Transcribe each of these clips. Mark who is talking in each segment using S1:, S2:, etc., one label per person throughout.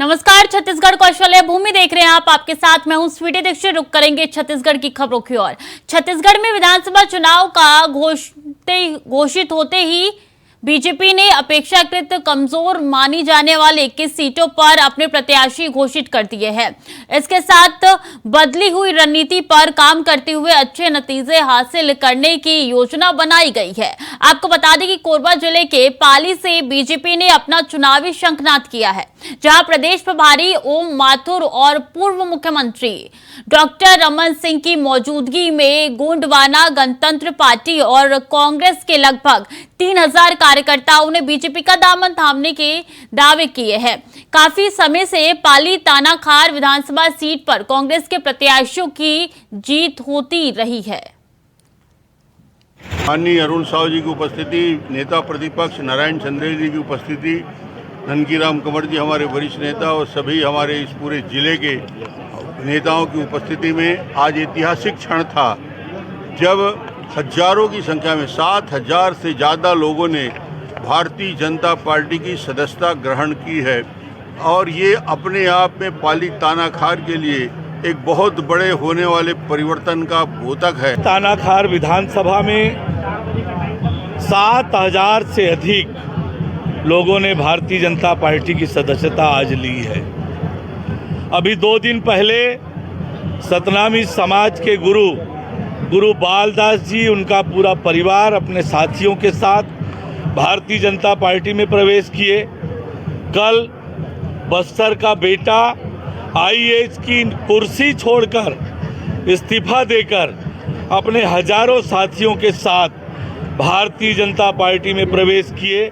S1: नमस्कार, छत्तीसगढ़ कौशल्य भूमि देख रहे हैं आप। आपके साथ मैं हूं स्वीटी दीक्षित। रुक करेंगे छत्तीसगढ़ की खबरों की ओर। छत्तीसगढ़ में विधानसभा चुनाव का घोषित होते ही बीजेपी ने अपेक्षाकृत कमजोर मानी जाने वाले 21 सीटों पर अपने प्रत्याशी घोषित कर दिए हैं। इसके साथ बदली हुई रणनीति पर काम करते हुए अच्छे नतीजे हासिल करने की योजना बनाई गई है। आपको बता दें कि कोरबा जिले के पाली से बीजेपी ने अपना चुनावी शंखनाद किया है, जहां प्रदेश प्रभारी ओम माथुर और पूर्व मुख्यमंत्री डॉक्टर रमन सिंह की मौजूदगी में गोंडवाना गणतंत्र पार्टी और कांग्रेस के लगभग 3000 कार्यकर्ताओं ने बीजेपी का दामन थामने के दावे किए हैं। काफी समय से पाली तानाखार विधानसभा सीट पर कांग्रेस के प्रत्याशियों की जीत होती रही है।
S2: माननीय अरुण साव जी की उपस्थिति, नेता प्रतिपक्ष नारायण चंदेल जी की उपस्थिति, ननकीराम कंवर जी हमारे वरिष्ठ नेता और सभी हमारे इस पूरे जिले के नेताओं की उपस्थिति में आज ऐतिहासिक क्षण था जब हजारों की संख्या में 7000 से ज़्यादा लोगों ने भारतीय जनता पार्टी की सदस्यता ग्रहण की है। और ये अपने आप में पाली तानाखार के लिए एक बहुत बड़े होने वाले परिवर्तन का द्योतक है।
S3: तानाखार विधानसभा में 7000 से अधिक लोगों ने भारतीय जनता पार्टी की सदस्यता आज ली है। अभी 2 दिन पहले सतनामी समाज के गुरु बालदास जी, उनका पूरा परिवार अपने साथियों के साथ भारतीय जनता पार्टी में प्रवेश किए। कल बस्तर का बेटा आईएएस की कुर्सी छोड़कर इस्तीफा देकर अपने हजारों साथियों के साथ भारतीय जनता पार्टी में प्रवेश किए।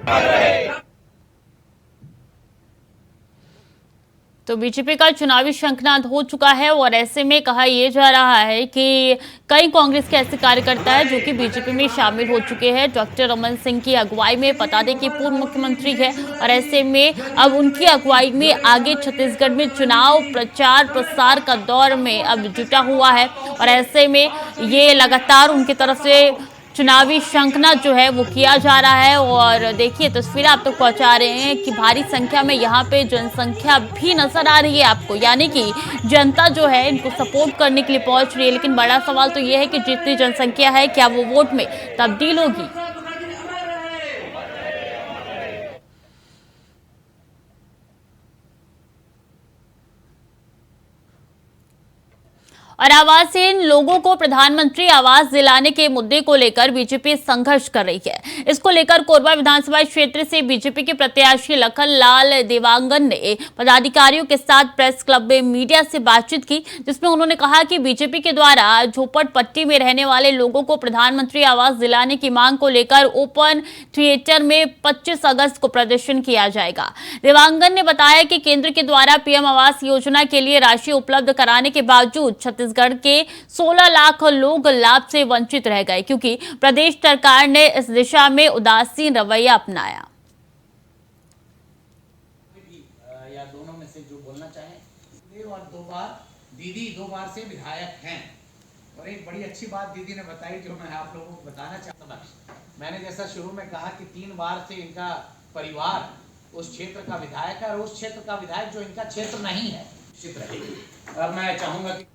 S1: तो बीजेपी का चुनावी शंखनाद हो चुका है और ऐसे में कहा यह जा रहा है कि कई कांग्रेस के ऐसे कार्यकर्ता हैं जो कि बीजेपी में शामिल हो चुके हैं। डॉक्टर रमन सिंह की अगुवाई में, बता दें कि पूर्व मुख्यमंत्री है और ऐसे में अब उनकी अगुवाई में आगे छत्तीसगढ़ में चुनाव प्रचार प्रसार का दौर में अब जुटा हुआ है। और ऐसे में ये लगातार उनकी तरफ से चुनावी शंखनाद जो है वो किया जा रहा है। और देखिए तस्वीरें आप तक पहुंचा रहे हैं कि भारी संख्या में यहाँ पे जनसंख्या भी नजर आ रही है आपको, यानी कि जनता जो है इनको सपोर्ट करने के लिए पहुंच रही है। लेकिन बड़ा सवाल तो ये है कि जितनी जनसंख्या है क्या वो वोट में तब्दील होगी। और आवासहीन लोगों को प्रधानमंत्री आवास दिलाने के मुद्दे को लेकर बीजेपी संघर्ष कर रही है। इसको लेकर कोरबा विधानसभा क्षेत्र से बीजेपी के प्रत्याशी लखन लाल देवांगन ने पदाधिकारियों के साथ प्रेस क्लब में मीडिया से बातचीत की, जिसमें उन्होंने कहा कि बीजेपी के द्वारा झोपड़पट्टी में रहने वाले लोगों को प्रधानमंत्री आवास दिलाने की मांग को लेकर ओपन थिएटर में 25 अगस्त को प्रदर्शन किया जाएगा। देवांगन ने बताया कि केंद्र के द्वारा पीएम आवास योजना के लिए राशि उपलब्ध कराने के बावजूद छत्तीसगढ़ के 16 लाख लोग लाभ से वंचित रह गए, क्योंकि प्रदेश सरकार ने इस दिशा में उदासीन रवैया अपनाया।
S4: या दोनों में से जो बोलना चाहे। और 2 बार दीदी 2 बार से विधायक हैं और एक बड़ी अच्छी बात दीदी ने बताई जो मैं आप लोगों को बताना चाहता हूँ। मैंने जैसा शुरू में कहा कि 3 बार से इनका परिवार उस क्षेत्र का विधायक है और उस क्षेत्र का विधायक जो इनका क्षेत्र नहीं है निश्चित रहेगी। और मैं चाहूंगा कि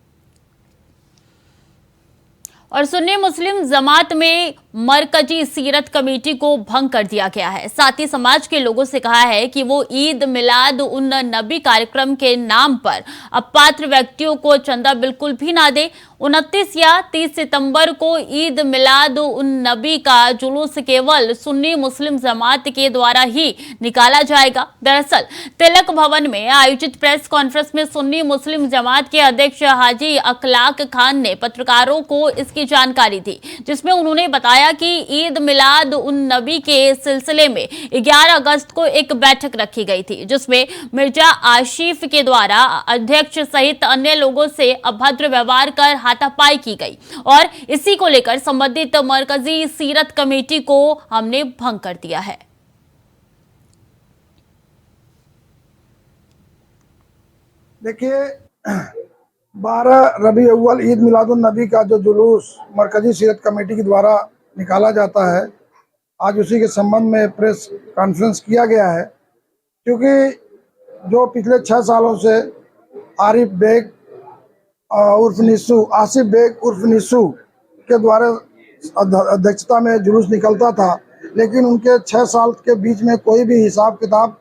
S1: और सुन्नी मुस्लिम जमात में मरकजी सीरत कमेटी को भंग कर दिया गया है। साथ ही समाज के लोगों से कहा है कि वो ईद मिलाद उन नबी कार्यक्रम के नाम पर अपात्र व्यक्तियों को चंदा बिल्कुल भी ना दे। 29 या 30 सितंबर को ईद मिलाद उन नबी का जुलूस केवल सुन्नी मुस्लिम जमात के द्वारा ही निकाला जाएगा। दरअसल तिलक भवन में आयोजित प्रेस कॉन्फ्रेंस में सुन्नी मुस्लिम जमात के अध्यक्ष हाजी अखलाक खान ने पत्रकारों को इसकी जानकारी दी, जिसमें उन्होंने बताया कि ईद मिलाद उन नबी के सिलसिले में 11 अगस्त को एक बैठक रखी गई थी, जिसमें मिर्जा आशिफ के द्वारा अध्यक्ष सहित अन्य लोगों से अभद्र व्यवहार कर हाथापाई की गई और इसी को लेकर संबंधित मरकजी सीरत कमेटी को हमने भंग कर दिया है।
S5: देखिए 12 रबी अव्वल ईद मिलादुन नबी का जो जुलूस मरकजी सीरत कमेटी के द्वारा निकाला जाता है, आज उसी के संबंध में प्रेस कॉन्फ्रेंस किया गया है। क्योंकि जो पिछले 6 सालों से आरिफ बेग उर्फ निस्सू, आसिफ बेग उर्फ निस्सू के द्वारा अध्यक्षता में जुलूस निकलता था, लेकिन उनके 6 साल के बीच में कोई भी हिसाब किताब,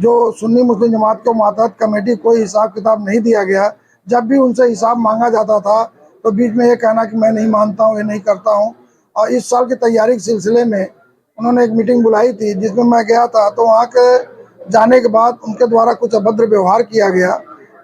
S5: जो सुन्नी मुस्लिम जमात को मातहत कमेटी, कोई हिसाब किताब नहीं दिया गया। जब भी उनसे हिसाब मांगा जाता था तो बीच में ये कहना कि मैं नहीं मानता हूँ, ये नहीं करता हूँ। और इस साल की तैयारी के सिलसिले में उन्होंने एक मीटिंग बुलाई थी जिसमें मैं गया था, तो वहाँ के जाने के बाद उनके द्वारा कुछ अभद्र व्यवहार किया गया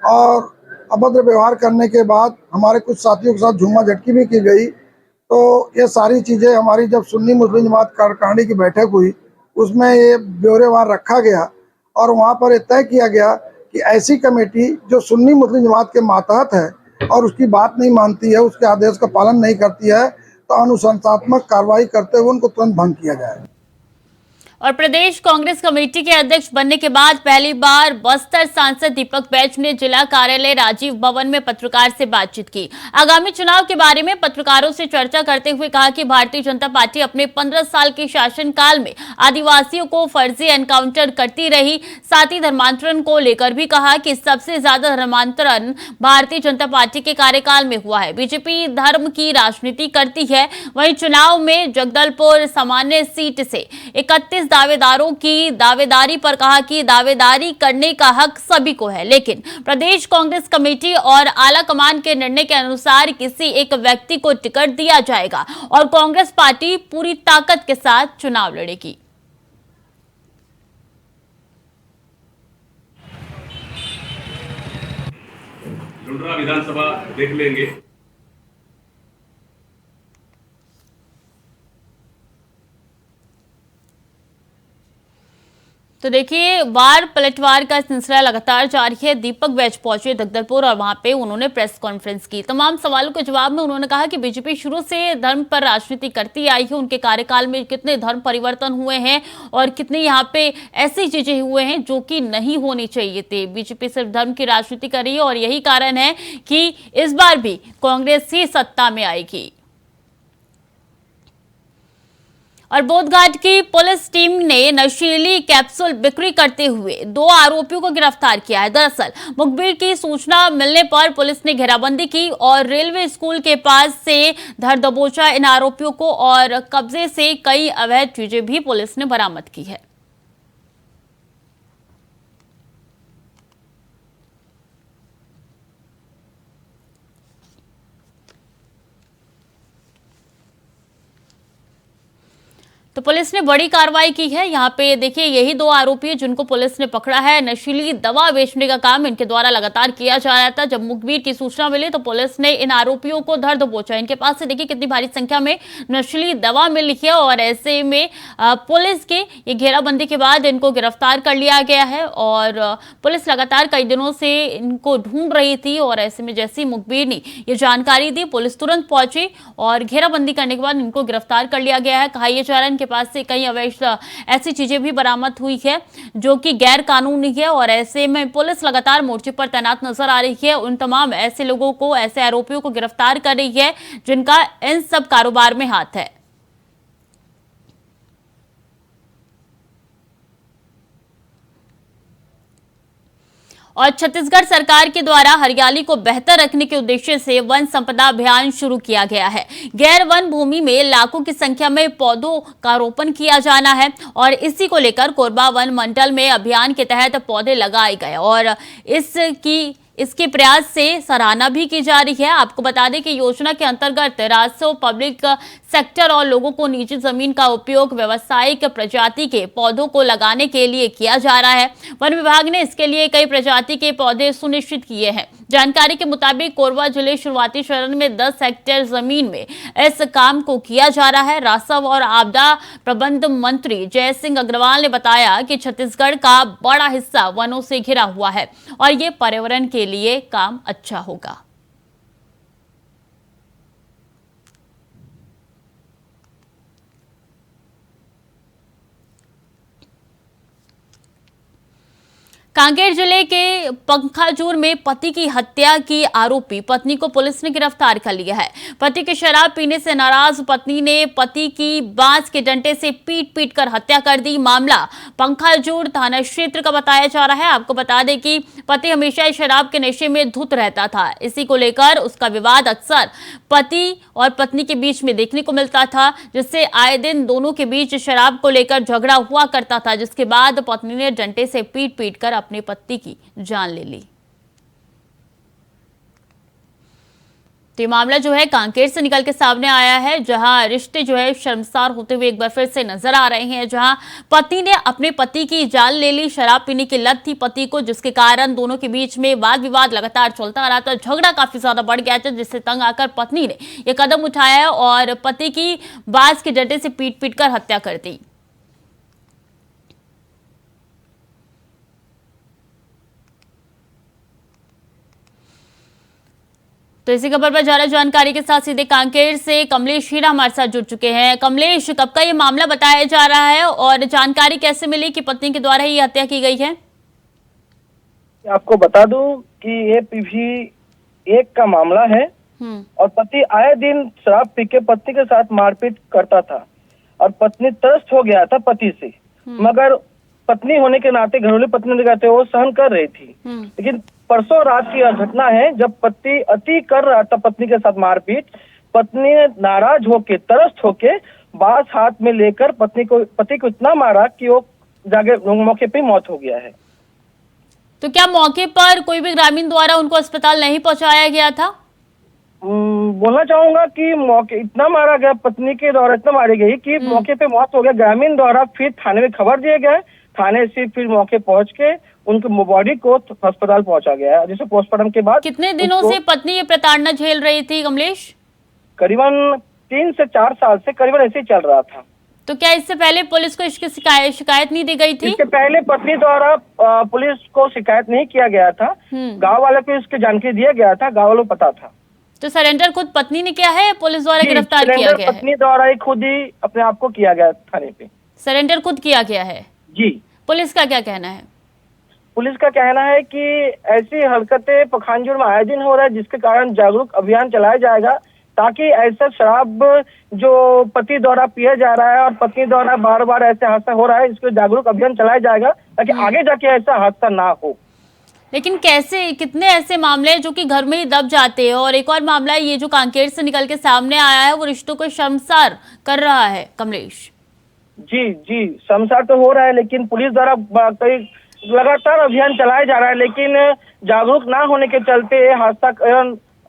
S5: और अभद्र व्यवहार करने के बाद हमारे कुछ साथियों के साथ झूमा झटकी भी की गई। तो ये सारी चीज़ें हमारी जब सुन्नी मुस्लिम जमात कार्यकारिणी की बैठक हुई उसमें ये ब्यौरेवार रखा गया और वहाँ पर यह तय किया गया कि ऐसी कमेटी जो सुन्नी मुस्लिम जमात के मातहत है और उसकी बात नहीं मानती है, उसके आदेश का पालन नहीं करती है, तो अनुशासनात्मक कार्रवाई करते हुए उनको तुरंत भंग किया जाए।
S1: और प्रदेश कांग्रेस कमेटी के अध्यक्ष बनने के बाद पहली बार बस्तर सांसद दीपक बैज ने जिला कार्यालय राजीव भवन में पत्रकार से बातचीत की। आगामी चुनाव के बारे में पत्रकारों से चर्चा करते हुए कहा कि भारतीय जनता पार्टी अपने 15 साल के शासनकाल में आदिवासियों को फर्जी एनकाउंटर करती रही। साथ ही धर्मांतरण को लेकर भी कहा कि सबसे ज्यादा धर्मांतरण भारतीय जनता पार्टी के कार्यकाल में हुआ है। बीजेपी धर्म की राजनीति करती है। वहीं चुनाव में जगदलपुर सामान्य सीट से 31 दावेदारों की दावेदारी पर कहा कि दावेदारी करने का हक सभी को है, लेकिन प्रदेश कांग्रेस कमेटी और आला कमान के निर्णय के अनुसार किसी एक व्यक्ति को टिकट दिया जाएगा और कांग्रेस पार्टी पूरी ताकत के साथ चुनाव लड़ेगी।
S6: लुंड्रा विधानसभा देख लेंगे।
S1: तो देखिए, वार पलटवार का सिलसिला लगातार जारी है। दीपक बैज पहुंचे जगदलपुर और वहां पे उन्होंने प्रेस कॉन्फ्रेंस की। तमाम सवालों के जवाब में उन्होंने कहा कि बीजेपी शुरू से धर्म पर राजनीति करती आई है। उनके कार्यकाल में कितने धर्म परिवर्तन हुए हैं और कितने यहाँ पे ऐसी चीजें हुए हैं जो कि नहीं होनी चाहिए थे। बीजेपी सिर्फ धर्म की राजनीति कर रही है और यही कारण है कि इस बार भी कांग्रेस ही सत्ता में आएगी। और बोधघाट की पुलिस टीम ने नशीली कैप्सूल बिक्री करते हुए 2 आरोपियों को गिरफ्तार किया है। दरअसल मुखबिर की सूचना मिलने पर पुलिस ने घेराबंदी की और रेलवे स्कूल के पास से धर दबोचा इन आरोपियों को और कब्जे से कई अवैध चीजें भी पुलिस ने बरामद की है। तो पुलिस ने बड़ी कार्रवाई की है। यहाँ पे देखिए, यही 2 आरोपी जिनको पुलिस ने पकड़ा है। नशीली दवा बेचने का काम इनके द्वारा लगातार किया जा रहा था। जब मुखबिर की सूचना मिली तो पुलिस ने इन आरोपियों को धर दबोचा। इनके पास से देखिए कितनी भारी संख्या में नशीली दवा मिली है और ऐसे में पुलिस के ये घेराबंदी के बाद इनको गिरफ्तार कर लिया गया है और पुलिस लगातार कई दिनों से इनको ढूंढ रही थी और ऐसे में जैसी मुखबिर ने ये जानकारी दी, पुलिस तुरंत पहुंची और घेराबंदी करने के बाद इनको गिरफ्तार कर लिया गया है। कहा यह जा रहा है इनके पास से कई अवैध ऐसी चीजें भी बरामद हुई है जो कि गैर कानूनी है और ऐसे में पुलिस लगातार मोर्चे पर तैनात नजर आ रही है। उन तमाम ऐसे लोगों को, ऐसे आरोपियों को गिरफ्तार कर रही है जिनका इन सब कारोबार में हाथ है। और छत्तीसगढ़ सरकार के द्वारा हरियाली को बेहतर रखने के उद्देश्य से वन संपदा अभियान शुरू किया गया है। गैर वन भूमि में लाखों की संख्या में पौधों का रोपण किया जाना है और इसी को लेकर कोरबा वन मंडल में अभियान के तहत पौधे लगाए गए और इसके प्रयास से सराहना भी की जा रही है। आपको बता दें कि योजना के अंतर्गत राजस्व, पब्लिक सेक्टर और लोगों को निजी जमीन का उपयोग व्यावसायिक प्रजाति के पौधों को लगाने के लिए किया जा रहा है। वन विभाग ने इसके लिए कई प्रजाति के पौधे सुनिश्चित किए हैं। जानकारी के मुताबिक कोरबा जिले शुरुआती चरण में 10 हेक्टेयर जमीन में इस काम को किया जा रहा है। राजस्व और आपदा प्रबंध मंत्री जय सिंह अग्रवाल ने बताया कि छत्तीसगढ़ का बड़ा हिस्सा वनों से घिरा हुआ है और ये पर्यावरण के लिए काम अच्छा होगा। कांकेर जिले के पंखाजूर में पति की हत्या की आरोपी पत्नी को पुलिस ने गिरफ्तार कर लिया है। पति के शराब पीने से नाराज पत्नी ने पति की बांस के डंडे से पीट कर हत्या कर दी। मामला पंखाजूर थाना क्षेत्र का बताया जा रहा है। आपको बता दें कि पति हमेशा शराब के नशे में धुत रहता था। इसी को लेकर उसका विवाद अक्सर पति और पत्नी के बीच में देखने को मिलता था, जिससे आए दिन दोनों के बीच शराब को लेकर झगड़ा हुआ करता था, जिसके बाद पत्नी ने डंडे से पीट कर अपने पति की जान ले ली। तो ये मामला जो है कांकेर से निकल के सामने आया है, जहां रिश्ते जो है शर्मसार होते हुए एक बार फिर से नजर आ रहे हैं, जहां पत्नी ने अपने पति की जान ले ली। शराब पीने की लत थी पति को, जिसके कारण दोनों के बीच में वाद विवाद लगातार चलता रहा था। झगड़ा काफी ज्यादा बढ़ गया था, जिससे तंग आकर पत्नी ने यह कदम उठाया और पति की बांस के डंडे से पीट कर हत्या कर दी। तो इसी खबर पर ज्यादा जानकारी के साथ सीधे कांकेर से कमलेश हीरा हमारे साथ जुड़ चुके हैं। कमलेश, कब का ये मामला बताया जा रहा है और जानकारी कैसे मिली कि पत्नी के द्वारा ही हत्या की गई है?
S7: आपको बता दूं कि ये PV1 का मामला है और पति आए दिन शराब पी के पत्नी के साथ मारपीट करता था और पत्नी त्रस्त हो गया था पति से, मगर पत्नी होने के नाते, घरेलू पत्नी होने के नाते वो सहन कर रही थी। लेकिन परसों रात की घटना है जब पति अति कर रहा था पत्नी के साथ मारपीट, पत्नी ने नाराज होके, त्रस्त होके बांस हाथ में लेकर पति को इतना मारा कि वो जाके मौके पे मौत हो गया है।
S1: तो क्या मौके पर कोई भी ग्रामीण द्वारा उनको अस्पताल नहीं पहुंचाया गया था?
S7: बोलना चाहूंगा कि मौके इतना मारा गया, पत्नी के द्वारा इतना मारी गई कि मौके पे मौत हो गया। ग्रामीण द्वारा फिर थाने में खबर दिए गए, थाने से फिर मौके पहुंच के उनके बॉडी को अस्पताल पहुंचा गया है, जिसे पोस्टमार्टम के बाद।
S1: कितने दिनों से पत्नी ये प्रताड़ना झेल रही थी कमलेश?
S7: करीबन 3 से 4 साल से करीबन ऐसे ही चल रहा था।
S1: तो क्या इससे पहले पुलिस को इसकी शिकायत नहीं दी गई थी?
S7: इसके पहले पत्नी द्वारा पुलिस को शिकायत नहीं किया गया था, गाँव वालों को इसकी जानकारी दिया गया था, गाँव वालों को पता था।
S1: तो सरेंडर खुद पत्नी ने किया है, पुलिस द्वारा गिरफ्तार किया गया है?
S7: पत्नी द्वारा ही खुद ही अपने आप को किया गया थाने पे।
S1: सरेंडर खुद किया गया है
S7: जी।
S1: पुलिस का क्या कहना है?
S7: पुलिस का कहना है कि ऐसी हरकतें पंखाजूर में आए दिन हो रहा है, जिसके कारण जागरूक अभियान चलाया जाएगा ताकि ऐसा शराब जो पति द्वारा पिया जा रहा है और पत्नी द्वारा बार बार ऐसे हादसा हो रहा है, इसको जागरूक अभियान चलाया जाएगा ताकि आगे जाके ऐसा हादसा ना हो।
S1: लेकिन कैसे, कितने ऐसे मामले हैं जो कि घर में ही दब जाते हैं, और एक और मामला ये जो कांकेर से निकल के सामने आया है वो रिश्तों को शर्मसार कर रहा है कमलेश।
S7: जी, शर्मसार तो हो रहा है, लेकिन पुलिस द्वारा कई लगातार अभियान चलाया जा रहा है, लेकिन जागरूक ना होने के चलते हादसा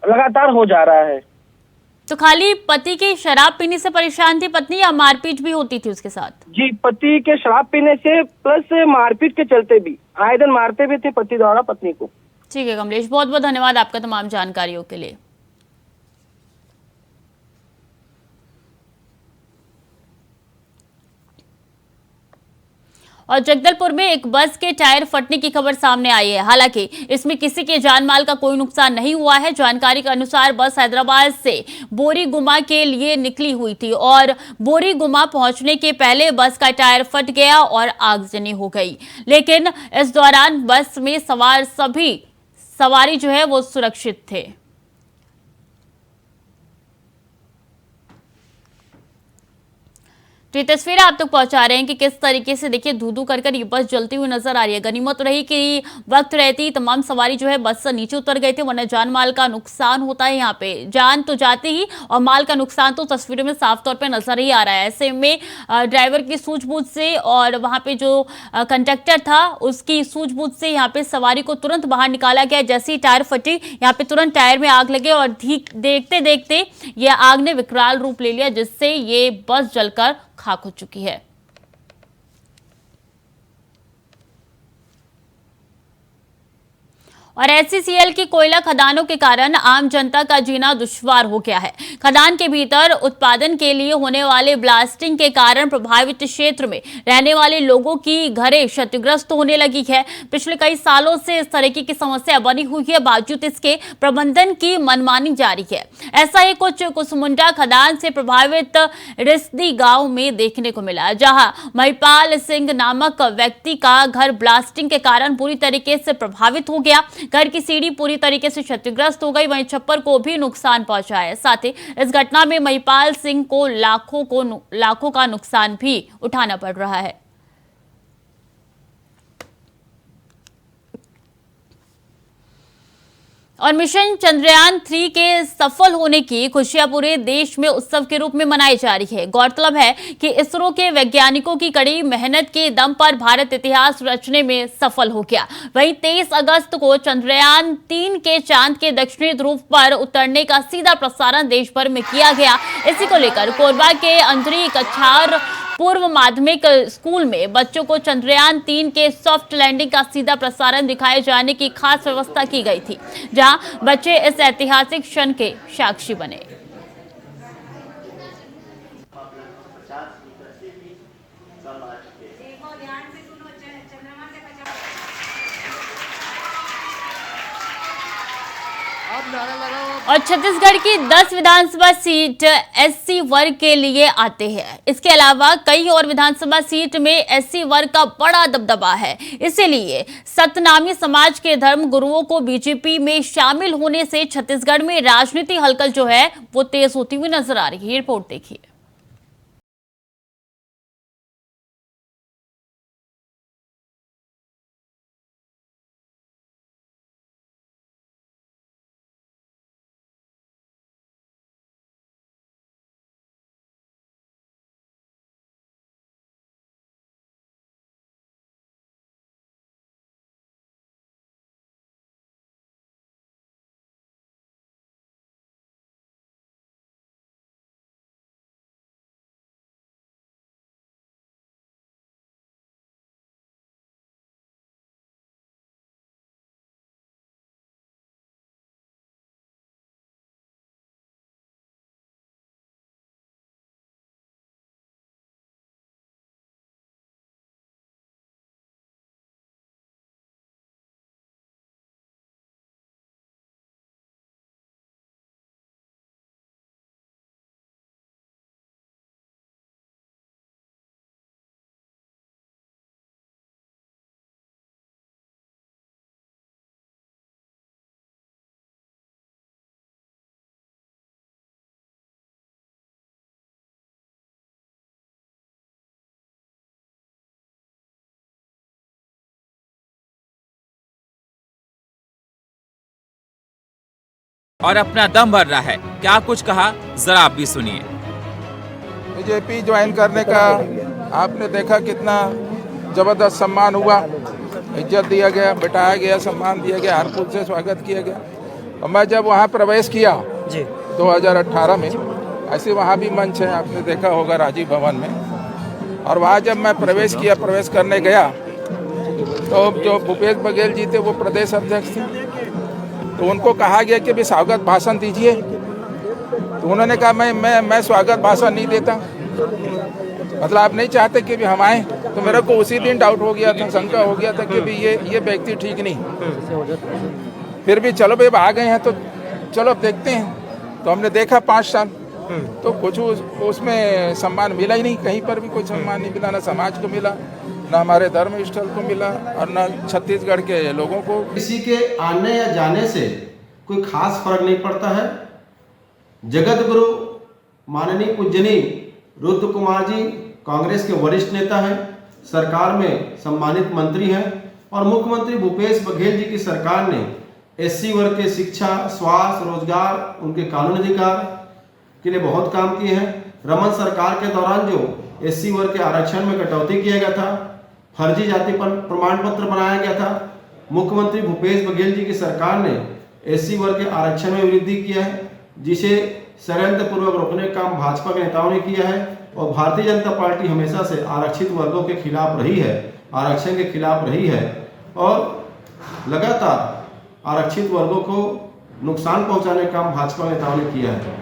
S7: लगातार हो जा रहा है।
S1: तो खाली पति की शराब पीने से परेशान थी पत्नी, या मारपीट भी होती थी उसके साथ?
S7: जी, पति के शराब पीने से प्लस मारपीट के चलते भी, आए दिन मारते भी थे पति द्वारा पत्नी को।
S1: ठीक है कमलेश, बहुत बहुत धन्यवाद आपका तमाम जानकारियों के लिए। और जगदलपुर में एक बस के टायर फटने की खबर सामने आई है। हालांकि इसमें किसी के जान माल का कोई नुकसान नहीं हुआ है। जानकारी के अनुसार बस हैदराबाद से बोरीगुमा के लिए निकली हुई थी और बोरीगुमा पहुंचने के पहले बस का टायर फट गया और आगजनी हो गई। लेकिन इस दौरान बस में सवार सभी सवारी जो है वो सुरक्षित थे। तो ये तस्वीरें आप तक पहुंचा रहे हैं कि किस तरीके से देखिए धू कर ये बस जलती हुई नजर आ रही है। गनीमत रही कि वक्त रहती तमाम सवारी जो है बस से नीचे उतर गए थे, वरना जान माल का नुकसान होता है। यहाँ पे जान तो जाते ही और माल का नुकसान तो तस्वीरों में साफ तौर पे नजर ही आ रहा है। ऐसे में ड्राइवर की सूझबूझ से और वहाँ पे जो कंडक्टर था उसकी सूझबूझ से यहाँ पे सवारी को तुरंत बाहर निकाला गया। जैसे ही टायर फटी, यहाँ पे तुरंत टायर में आग लगे और देखते देखते ये आग ने विकराल रूप ले लिया, जिससे ये बस जलकर खाक हो चुकी है। और SCCL की कोयला खदानों के कारण आम जनता का जीना दुश्वार हो गया है। खदान के भीतर उत्पादन के लिए होने वाले ब्लास्टिंग के कारण प्रभावित क्षेत्र में रहने वाले लोगों की घरें क्षतिग्रस्त होने लगी है। पिछले कई सालों से इस तरीके की समस्या बनी हुई है, बावजूद इसके प्रबंधन की मनमानी जारी है। ऐसा ही कुछ कुसमुंडा खदान से प्रभावित रिसदी गांव में देखने को मिला, जहां महिपाल सिंह नामक व्यक्ति का घर ब्लास्टिंग के कारण पूरी तरीके से प्रभावित हो गया। घर की सीढ़ी पूरी तरीके से क्षतिग्रस्त हो गई, वहीं छप्पर को भी नुकसान पहुंचा है। साथ ही इस घटना में महिपाल सिंह को लाखों का नुकसान भी उठाना पड़ रहा है। और मिशन चंद्रयान 3 के सफल होने की खुशियां पूरे देश में उत्सव के रूप में मनाई जा रही है। गौरतलब है कि इसरो के वैज्ञानिकों की कड़ी मेहनत के दम पर भारत इतिहास रचने में सफल हो गया। वहीं 23 अगस्त को चंद्रयान 3 के चांद के दक्षिणी ध्रुव पर उतरने का सीधा प्रसारण देश भर में किया गया। इसी को लेकर कोरबा के अंतरी कछार पूर्व माध्यमिक स्कूल में बच्चों को चंद्रयान 3 के सॉफ्ट लैंडिंग का सीधा प्रसारण दिखाए जाने की खास व्यवस्था की गई थी, जहां बच्चे इस ऐतिहासिक क्षण के साक्षी बने। और छत्तीसगढ़ की 10 विधानसभा सीट SC वर्ग के लिए आते हैं। इसके अलावा कई और विधानसभा सीट में SC वर्ग का बड़ा दबदबा है। इसीलिए सतनामी समाज के धर्म गुरुओं को बीजेपी में शामिल होने से छत्तीसगढ़ में राजनीति हलचल जो है वो तेज होती हुई नजर आ रही है। रिपोर्ट देखिए।
S8: और अपना दम भर रहा है। क्या कुछ कहा, जरा आप भी सुनिए।
S9: बीजेपी ज्वाइन करने का आपने देखा कितना जबरदस्त सम्मान हुआ, इज्जत दिया गया, बिठाया गया, सम्मान दिया गया, हर फूल से स्वागत किया गया। और मैं जब वहाँ प्रवेश किया 2018 में, ऐसे वहाँ भी मंच है, आपने देखा होगा राजीव भवन में। और वहाँ जब मैं प्रवेश करने गया तो जो भूपेश बघेल जी थे वो प्रदेश अध्यक्ष थे, तो उनको कहा गया कि भी स्वागत भाषण दीजिए। तो उन्होंने कहा मैं स्वागत भाषण नहीं देता। मतलब आप नहीं चाहते कि भी हम आए। तो मेरे को उसी दिन डाउट हो गया था, शंका हो गया था कि भी ये व्यक्ति ठीक नहीं। फिर भी चलो भाई आ गए हैं तो चलो देखते हैं। तो हमने देखा 5 साल तो कुछ उसमें सम्मान मिला ही नहीं, कहीं पर भी कोई सम्मान नहीं मिला, ना समाज को मिला, ना हमारे धर्म स्थल को मिला और ना छत्तीसगढ़ के लोगों को।
S10: किसी के आने या जाने से कोई खास फर्क नहीं पड़ता है। जगत गुरु माननीय पूजनीय रुद्र कुमार जी कांग्रेस के वरिष्ठ नेता हैं, सरकार में सम्मानित मंत्री हैं और मुख्यमंत्री भूपेश बघेल जी की सरकार ने SC वर्ग के शिक्षा, स्वास्थ्य, रोजगार, उनके कानूनी अधिकार के लिए बहुत काम किए हैं। रमन सरकार के दौरान जो SC वर्ग के आरक्षण में कटौती किया गया था, फर्जी जाति प्रमाण पत्र बनाया गया था, मुख्यमंत्री भूपेश बघेल जी की सरकार ने SC वर्ग के आरक्षण में वृद्धि किया है, जिसे षड्यंत्र पूर्वक रोकने का काम भाजपा के नेताओं ने किया है। और भारतीय जनता पार्टी हमेशा से आरक्षित वर्गों के खिलाफ रही है, आरक्षण के खिलाफ रही है और लगातार आरक्षित वर्गों को नुकसान पहुंचाने का काम भाजपा नेताओं ने किया है।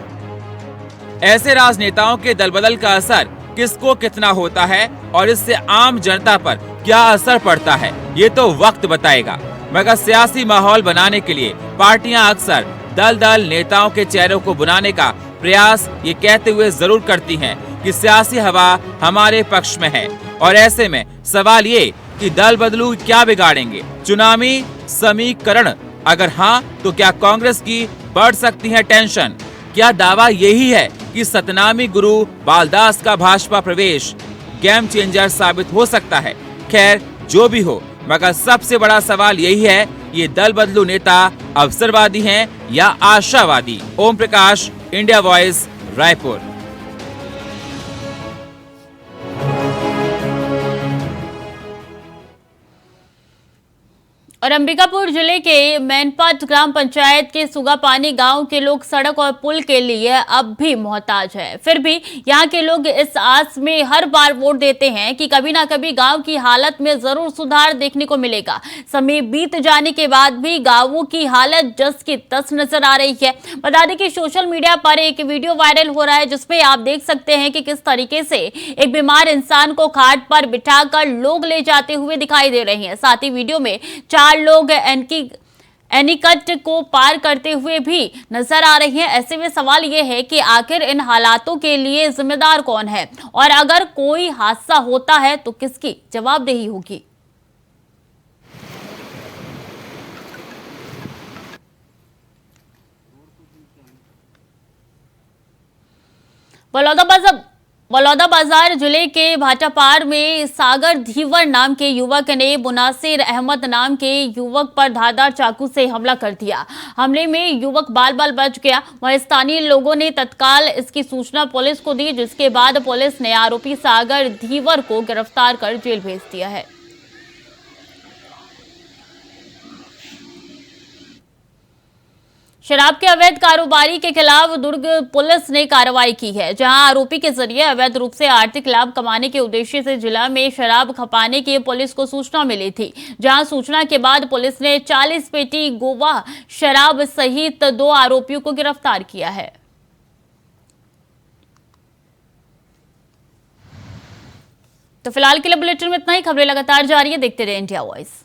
S8: ऐसे राजनेताओं के दलबदल का असर किसको कितना होता है और इससे आम जनता पर क्या असर पड़ता है, ये तो वक्त बताएगा। मगर सियासी माहौल बनाने के लिए पार्टियां अक्सर दल नेताओं के चेहरों को बुनाने का प्रयास ये कहते हुए जरूर करती हैं कि सियासी हवा हमारे पक्ष में है। और ऐसे में सवाल ये कि दल बदलू क्या बिगाड़ेंगे, चुनावी समीकरण अगर हाँ तो क्या कांग्रेस की बढ़ सकती है टेंशन? क्या दावा यही है कि सतनामी गुरु बालदास का भाजपा प्रवेश गेम चेंजर साबित हो सकता है? खैर जो भी हो, मगर सबसे बड़ा सवाल यही है, ये दल बदलू नेता अवसरवादी हैं या आशावादी? Om Prakash, India voice, Raipur.
S1: और अंबिकापुर जिले के मैनपाट ग्राम पंचायत के सुगापानी गांव के लोग सड़क और पुल के लिए अब भी मोहताज है। फिर भी यहां के लोग इस आस में हर बार वोट देते हैं कि कभी ना कभी गांव की हालत में जरूर सुधार देखने को मिलेगा। समय बीत जाने के बाद भी गांवों की हालत जस की तस नजर आ रही है। बता दें कि सोशल मीडिया पर एक वीडियो वायरल हो रहा है जिसमें आप देख सकते हैं कि किस तरीके से एक बीमार इंसान को खाट पर बिठाकर लोग ले जाते हुए दिखाई दे रहे हैं। साथ ही वीडियो में 4 लोग एनीकट को पार करते हुए भी नजर आ रहे हैं। ऐसे में सवाल यह है कि आखिर इन हालातों के लिए जिम्मेदार कौन है और अगर कोई हादसा होता है तो किसकी जवाबदेही होगी? बलौदाबाजार जिले के भाटापार में सागर धीवर नाम के युवक ने मुनासिर अहमद नाम के युवक पर धारदार चाकू से हमला कर दिया। हमले में युवक बाल बाल बच गया। वहीं स्थानीय लोगों ने तत्काल इसकी सूचना पुलिस को दी, जिसके बाद पुलिस ने आरोपी सागर धीवर को गिरफ्तार कर जेल भेज दिया है। शराब के अवैध कारोबारी के खिलाफ दुर्ग पुलिस ने कार्रवाई की है, जहां आरोपी के जरिए अवैध रूप से आर्थिक लाभ कमाने के उद्देश्य से जिला में शराब खपाने की पुलिस को सूचना मिली थी। जहां सूचना के बाद पुलिस ने 40 पेटी गोवा शराब सहित 2 आरोपियों को गिरफ्तार किया है। तो फिलहाल के लिए बुलेटिन में इतना ही। खबरें लगातार जारी है, देखते रहिए इंडिया वॉइस।